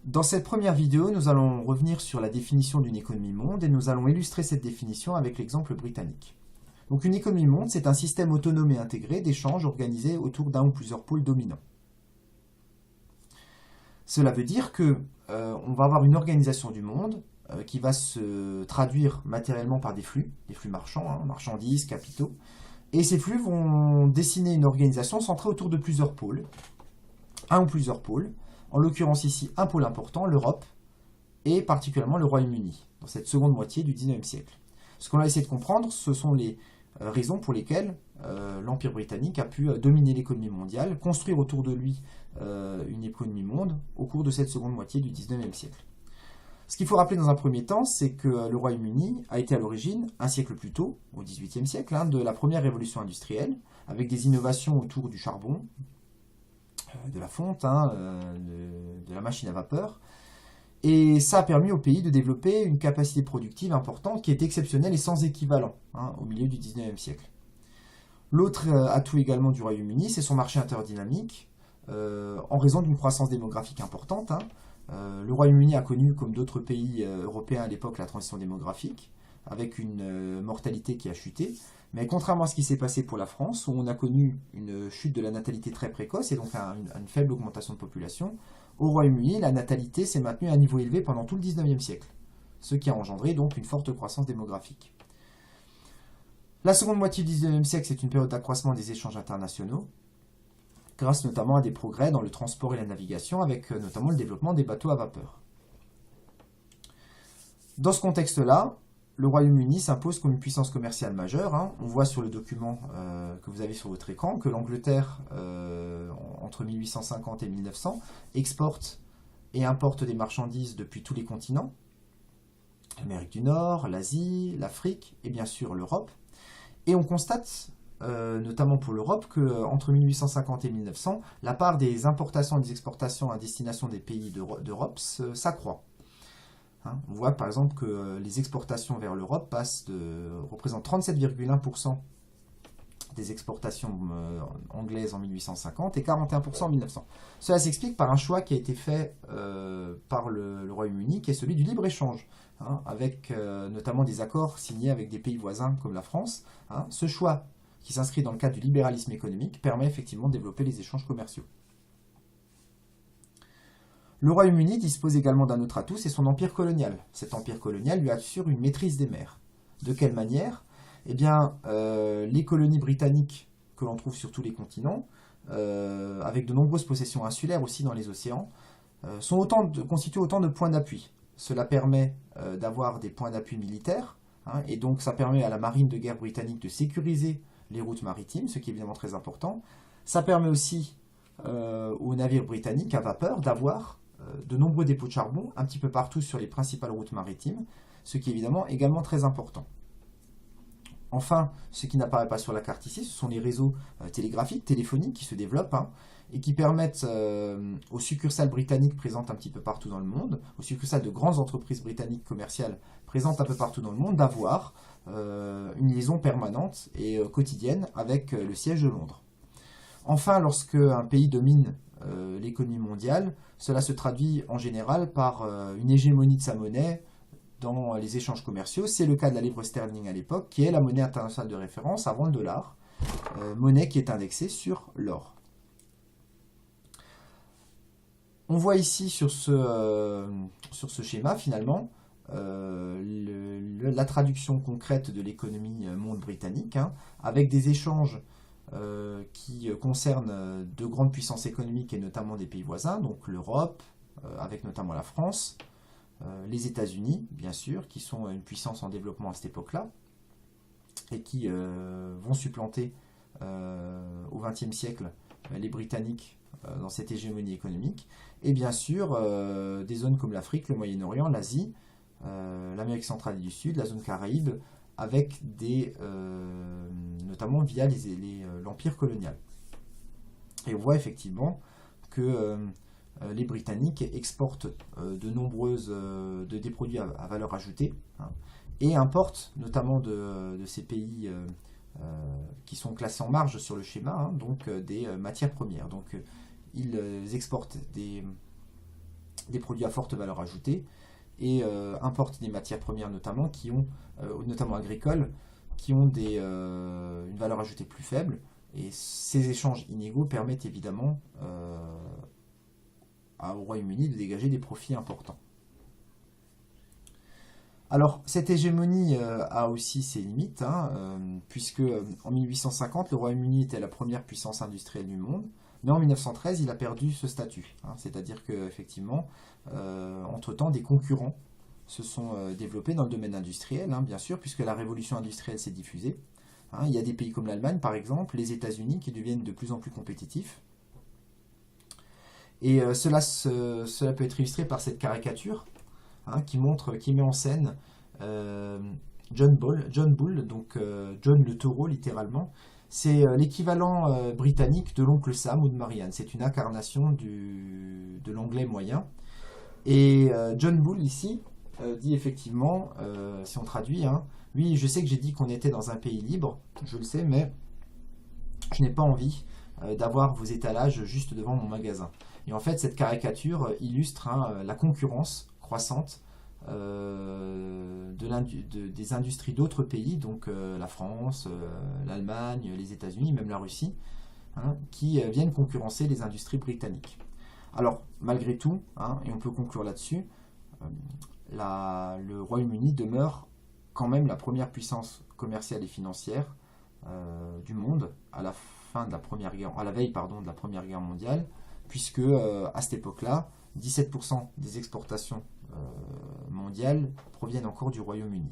Dans cette première vidéo, nous allons revenir sur la définition d'une économie monde et nous allons illustrer cette définition avec l'exemple britannique. Donc une économie monde, c'est un système autonome et intégré d'échanges organisés autour d'un ou plusieurs pôles dominants. Cela veut dire que on va avoir une organisation du monde qui va se traduire matériellement par des flux marchands, marchandises, capitaux, et ces flux vont dessiner une organisation centrée autour de plusieurs pôles, un ou plusieurs pôles, en l'occurrence ici un pôle important, l'Europe, et particulièrement le Royaume-Uni, dans cette seconde moitié du XIXe siècle. Ce qu'on a essayé de comprendre, ce sont les raisons pour lesquelles l'Empire britannique a pu dominer l'économie mondiale, construire autour de lui une économie monde au cours de cette seconde moitié du XIXe siècle. Ce qu'il faut rappeler dans un premier temps, c'est que le Royaume-Uni a été à l'origine, un siècle plus tôt, au XVIIIe siècle, de la première révolution industrielle, avec des innovations autour du charbon, de la fonte, de la machine à vapeur. Et ça a permis au pays de développer une capacité productive importante qui est exceptionnelle et sans équivalent au milieu du XIXe siècle. L'autre atout également du Royaume-Uni, c'est son marché interdynamique, en raison d'une croissance démographique importante. Le Royaume-Uni a connu, comme d'autres pays européens à l'époque, la transition démographique, avec une mortalité qui a chuté. Mais contrairement à ce qui s'est passé pour la France, où on a connu une chute de la natalité très précoce et donc une faible augmentation de population, au Royaume-Uni, la natalité s'est maintenue à un niveau élevé pendant tout le XIXe siècle, ce qui a engendré donc une forte croissance démographique. La seconde moitié du XIXe siècle, c'est une période d'accroissement des échanges internationaux, grâce notamment à des progrès dans le transport et la navigation, avec notamment le développement des bateaux à vapeur. Dans ce contexte-là, le Royaume-Uni s'impose comme une puissance commerciale majeure. On voit sur le document que vous avez sur votre écran que l'Angleterre, entre 1850 et 1900, exporte et importe des marchandises depuis tous les continents, l'Amérique du Nord, l'Asie, l'Afrique et bien sûr l'Europe. Et on constate, notamment pour l'Europe, qu'entre 1850 et 1900, la part des importations et des exportations à destination des pays d'Europe s'accroît. On voit par exemple que les exportations vers l'Europe représentent 37,1% des exportations anglaises en 1850 et 41% en 1900. Cela s'explique par un choix qui a été fait par le Royaume-Uni, qui est celui du libre-échange, avec notamment des accords signés avec des pays voisins comme la France. Ce choix, qui s'inscrit dans le cadre du libéralisme économique, permet effectivement de développer les échanges commerciaux. Le Royaume-Uni dispose également d'un autre atout, c'est son empire colonial. Cet empire colonial lui assure une maîtrise des mers. De quelle manière ? Eh bien, les colonies britanniques que l'on trouve sur tous les continents, avec de nombreuses possessions insulaires aussi dans les océans, constituent autant de points d'appui. Cela permet d'avoir des points d'appui militaires, et donc ça permet à la marine de guerre britannique de sécuriser les routes maritimes, ce qui est évidemment très important. Ça permet aussi aux navires britanniques à vapeur d'avoir de nombreux dépôts de charbon un petit peu partout sur les principales routes maritimes, ce qui est évidemment également très important. Enfin, ce qui n'apparaît pas sur la carte ici, ce sont les réseaux télégraphiques, téléphoniques qui se développent et qui permettent aux succursales britanniques présentes un petit peu partout dans le monde, aux succursales de grandes entreprises britanniques commerciales présentes un peu partout dans le monde, d'avoir une liaison permanente et quotidienne avec le siège de Londres. Enfin, lorsque un pays domine l'économie mondiale, cela se traduit en général par une hégémonie de sa monnaie dans les échanges commerciaux. C'est le cas de la livre sterling à l'époque, qui est la monnaie internationale de référence avant le dollar, monnaie qui est indexée sur l'or. On voit ici sur ce schéma finalement la traduction concrète de l'économie monde britannique, avec des échanges qui concernent de grandes puissances économiques et notamment des pays voisins, donc l'Europe, avec notamment la France, les États-Unis, bien sûr, qui sont une puissance en développement à cette époque-là, et qui vont supplanter au XXe siècle les Britanniques dans cette hégémonie économique, et bien sûr des zones comme l'Afrique, le Moyen-Orient, l'Asie, l'Amérique centrale et du Sud, la zone Caraïbe, avec notamment via l'empire colonial. Et on voit effectivement que les Britanniques exportent des produits à valeur ajoutée, et importent notamment de ces pays qui sont classés en marge sur le schéma, donc des matières premières. Donc ils exportent des produits à forte valeur ajoutée et importe des matières premières notamment notamment agricoles, qui ont une valeur ajoutée plus faible. Et ces échanges inégaux permettent évidemment au Royaume-Uni de dégager des profits importants. Alors, cette hégémonie a aussi ses limites, hein, puisque en 1850, le Royaume-Uni était la première puissance industrielle du monde, mais en 1913, il a perdu ce statut. Hein, c'est-à-dire qu'effectivement, entre-temps, des concurrents se sont développés dans le domaine industriel, hein, bien sûr, puisque la révolution industrielle s'est diffusée. Hein, il y a des pays comme l'Allemagne, par exemple, les États-Unis, qui deviennent de plus en plus compétitifs. Et cela peut être illustré par cette caricature, hein, qui met en scène John Bull, donc John le taureau littéralement. C'est l'équivalent britannique de l'oncle Sam ou de Marianne. C'est une incarnation de l'anglais moyen. Et John Bull ici dit effectivement, si on traduit, hein, oui, je sais que j'ai dit qu'on était dans un pays libre, je le sais, mais je n'ai pas envie d'avoir vos étalages juste devant mon magasin. Et en fait, cette caricature illustre, hein, la concurrence croissante des industries d'autres pays, donc la France, l'Allemagne, les États-Unis, même la Russie, hein, qui viennent concurrencer les industries britanniques. Alors, malgré tout, hein, et on peut conclure là-dessus, le Royaume-Uni demeure quand même la première puissance commerciale et financière du monde à la veille de la Première Guerre mondiale, puisque à cette époque-là, 17% des exportations mondiales proviennent encore du Royaume-Uni.